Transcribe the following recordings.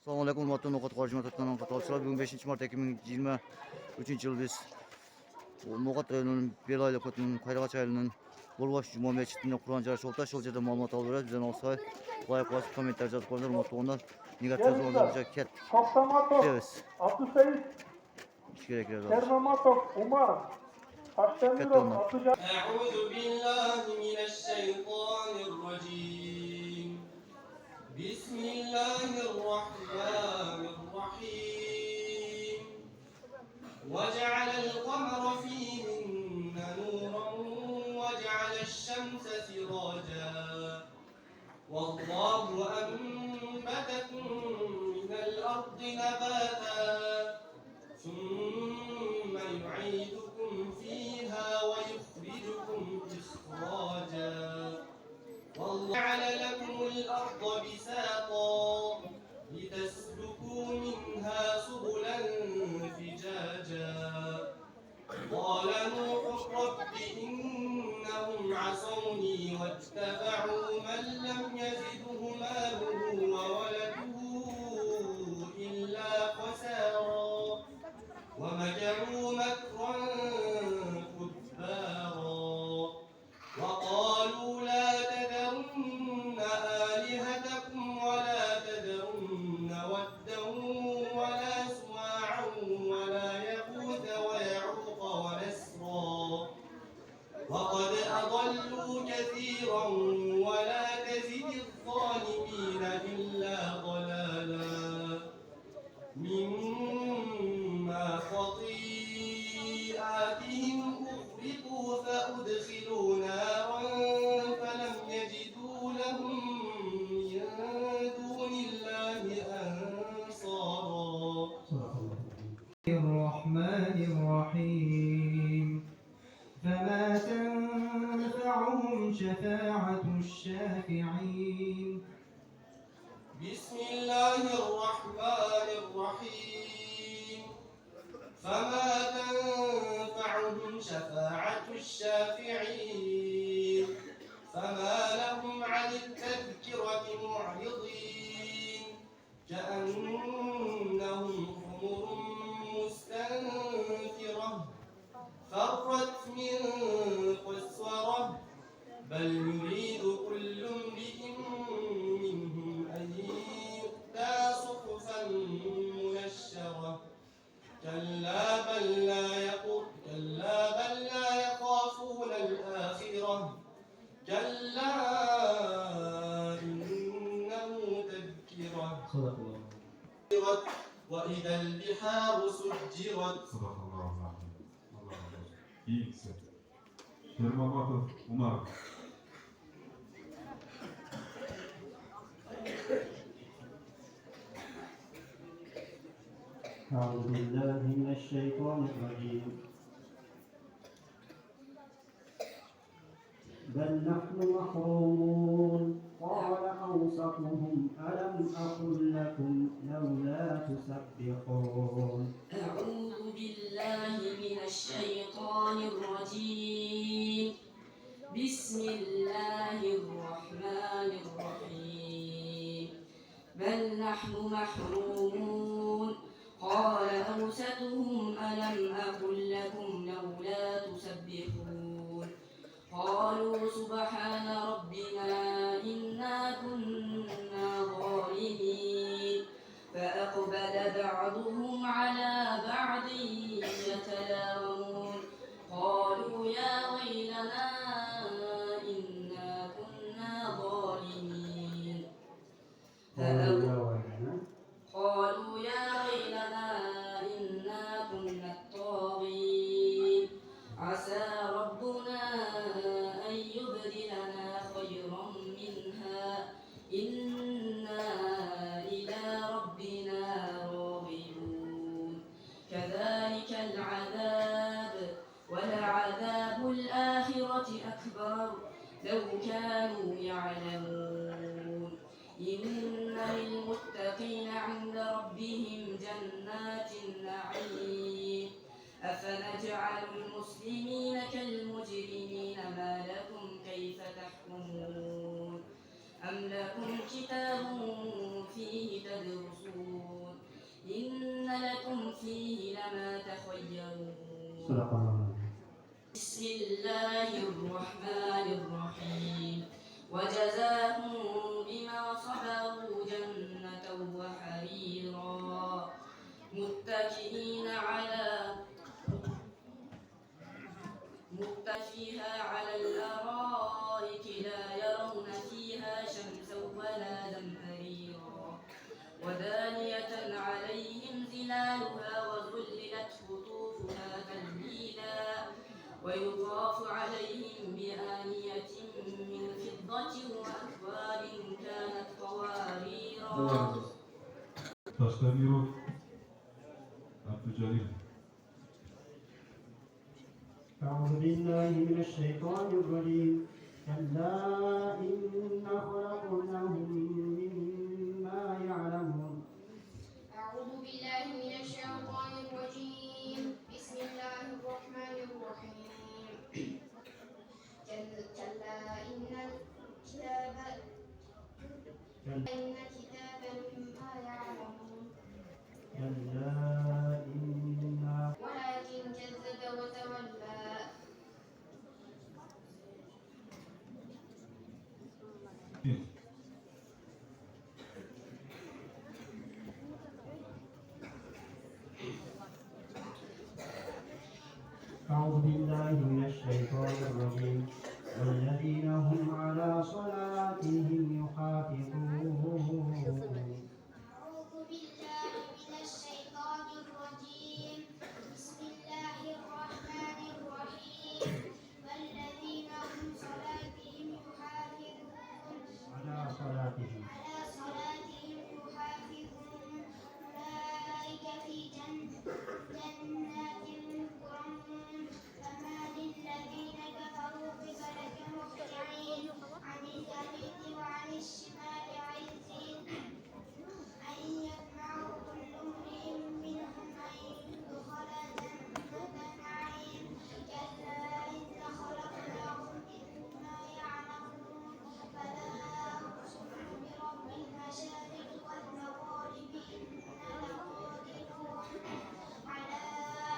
Assalomu alaykum, hurmatli No'g'at Qorijimat qatnashchilar. Bugun 5-mart 2023 yil biz No'g'at rayonining Belayli ko'tining Qayrag'acha ayilining Bo'lg'och juma masjidida Qur'on jarashi o'tdi. Shu yerda ma'lumot olib beradi. Bizdan olsa like bosib kommentar yozib qo'yinglar. Hurmatli o'g'illar, negativ yozganlar ket. To'xtamatov, Abdusaid, Kerak edi. Kermamatov, Umar, Hashtamirov, Abdujan. أعوذ بالله من الشيطان الرجيم. بسم الله الرحمن الرحيم. وجعل القمر فيهن نورا وجعل الشمس سراجا والله أنبتكم من الأرض نباتا ثم يعيدكم فيها ويخرجكم إخراجا والله جعل لكم الأرض بساطا لتسلكوا منها سبلا فجاجا قال نوح رب إنهم عصوني واتبعوا من لم يزده ماله وولده إلا خسارا ومكروا مكرا كبارا وقالوا لا تذرن آلهتكم ولا تذرن ودا ولا سواعا ولا يغوث ويعوق ونسرا وقد أضلوا كثيرا ولا تزد الظالمين إلا ضلالا مما خطيئاتهم أغرقوا فأدخلوا نارا فلم يجدوا لهم من دون الله أنصارا. الرحمن الرحيم. فما تنفعهم شفاعة الشافعين. بسم الله الرحمن الرحيم. فما تنفعهم شفاعة الشافعين فما لهم عن التذكرة معرضين كأنهم حمر مستنفرة فرت من قسورة بل يريد كل امرئ منهم أن يؤتى صحفا منشرة كلا بل لا يخافون الآخرة كلا إنه تذكرة وإذا البحار سجرت. صدق الله العظيم. Allah razı olsun. İyi gitsin. Kermamatov Umar. أعوذ بالله من الشيطان الرجيم. بل نحن محرومون قال أوسطهم ألم أقل لكم لولا تسبحون. أعوذ بالله من الشيطان الرجيم. بسم الله الرحمن الرحيم. بل نحن محرومون قال أوسطهم ألم أقل لكم لولا تسبحون. قالوا سبحان ربنا إنا كنا ظالمين فأقبل بعضهم على بعض يتلاومون قالوا يا ويلنا إنا كنا ظالمين قالوا يا ويلنا إنا كنا الطاغين عسى ربنا أن يبدلنا خيرا منها إنا إلى ربنا راغبون كذلك العذاب ولعذاب الآخرة أكبر لو كانوا يعلمون إن للمتقين عند ربهم جنات النعيم أفنجعل المسلمين كالمجرمين ما لكم كيف تحكمون أم لكم كتاب فيه تدرسون صدق الله. بسم الله الرحمن الرحيم وجزاهم بما صبروا جنة وحريرا متكئين على الأرائك لا يرون فيها شمسا ولا زمهريرا ودانية عليهم ظلالها وذللت قطوفها تذليلا ويطاف عليهم بآنية من فضة وأكواب كانت قواريرا. Taşdemiro Abdülcelil. أعوذ بالله من الشيطان الرجيم. كلا إنا خلقناهم مما يعلمون. أعوذ بالله من الشيطان الرجيم. بسم الله الرحمن الرحيم. كلا إن الكتاب مما يعلمون. كلا إنا ولكن كذب وتولى. أعوذ بالله من الشيطان الرجيم. والذين هم على صلاتهم يحافظون. أعوذ بالله من الشيطان الرجيم. بسم الله الرحمن الرحيم. والذين هم صلاتهم يحافظون. على صلاتهم يحافظون. أولئك في جنات مكرمون. فما للذين كفروا قبلك مهطعين عن اليمين وعن الشمال عزين أن يطمع كل امرئ منهم أن يدخل جنة نعيم. كلا إن خلقناهم مما يعلمون. فلا أقسم برب المشارق والمغارب إنا لقادرون على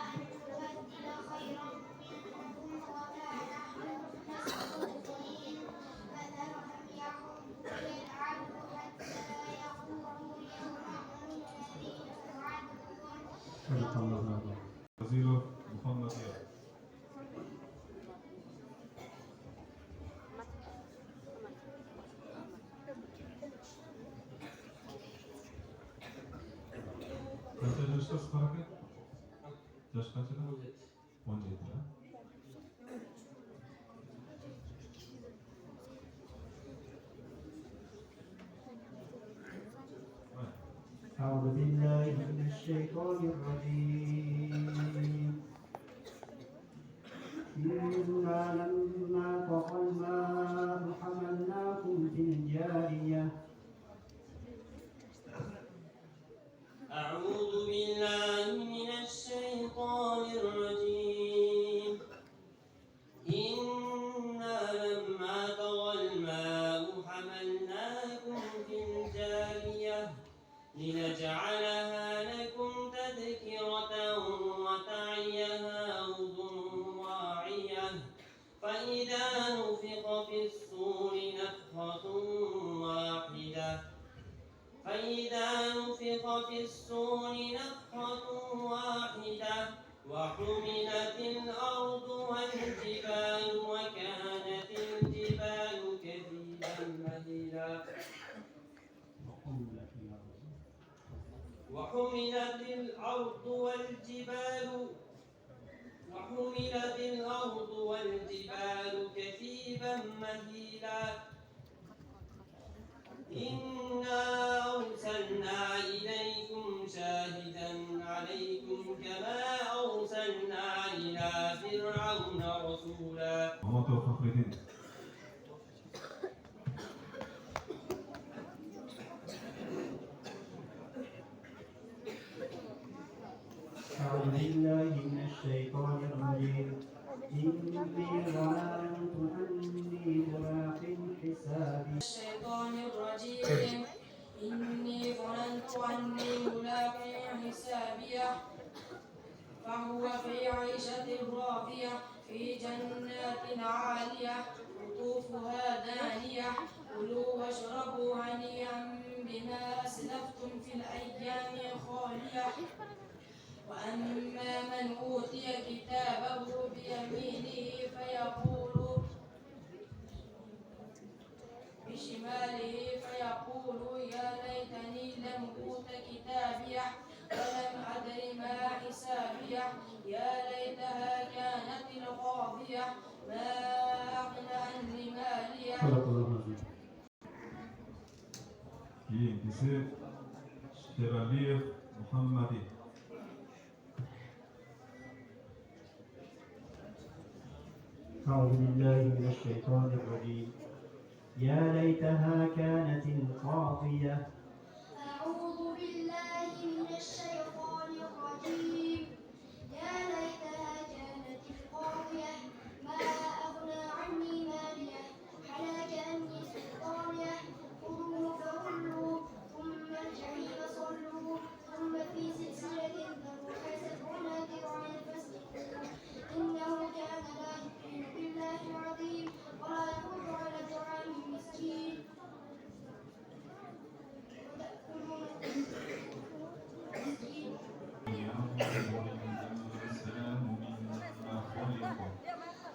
أن نبدل خيرا منهم وما نحن بمسبوقين. فذرهم يخوضوا يلعبوا حتى يقولوا يومهم الذي يوعدون. صدق الله العظيم. Fazilo Muhammadiye. Kaç yaştasın Karaka? Yaş kaç? 17. Ha? أعوذ بالله من الشيطان الرجيم. إنا لما طغى الماء حملناكم في الجارية. أعوذ بالله من الشيطان الرجيم. إنا لما طغى الماء حملناكم في الجارية لنجعلها لكم تذكرة وتعيها أذن واعية. فإذا نفخ في الصور نفخة واحدة وحملت الأرض والجبال وكانت الجبال كثيبا مهيلا. وحملت الأرض والجبال كثيبا مهيلا. إنا أرسلنا إليكم شاهدا عليكم كما أرسلنا إلى فرعون رسولا. Amato Fahrettin. أعوذ بالله من الشيطان الرجيم. إني ظننت أني ملاق حسابي. الشيطان الرجيم إني ظننت أني ملاق حسابيه فهو في عيشة راضية في جنات عالية قطوفها دانية كلوا واشربوا هنيئا بما أسلفتم في الأيام الخالية وأما من أوتي كتابه بيمينه فيقول بشماله فيقول يا ليتني لم أوت كتابيه ولم أدر ما حسابيه يا ليتها كانت القاضية ما أغنى عني ماليه. Keyingisi Sheraliyev Muhammadi. أعوذ بالله من الشيطان الرجيم يا ليتها كانت القاضية أعوذ بالله من الشيطان الرجيم يا ليتها كانت القاضية ما أغنى عني مالية هلك عني سلطانية خذوه فغلوه ثم الجحيم صلوه ثم في سلسلة ذرعها 70 ذراعا فاسلكوه إنه كان لا يؤمن بالله العظيم ولا يحض على طعام المسكين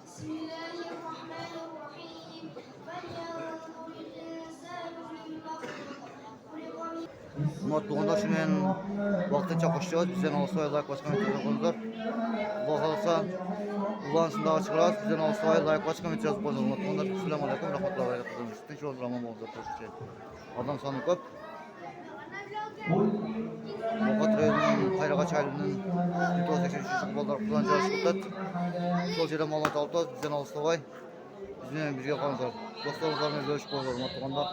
بسم الله الرحمن الرحيم فلينظر الإنسان مما خلق من Hurmatli oğullar, şimdi vaqtincha qo'shishimiz bizdan olsa like bosgan qo'yinglar. Xudo xolasa ulansında açıqlar. Bizdan olsa like bosgan qo'yinglar. Hurmatli oğullar, assalomu alaykum, rahmatullohi va barakatuh. Tinch bo'lib rahmon bo'ldi qo'shishchi. Odam soni ko'p. Muqat rayonining Qayrag'och aylining 1983 futbollar bilan joylashib Şol yerda ma'lumot olib, bizdan olsa bizning birga qolinglar. Do'stlaringiz bilan bo'lishib qo'yinglar, hurmatli oğullar.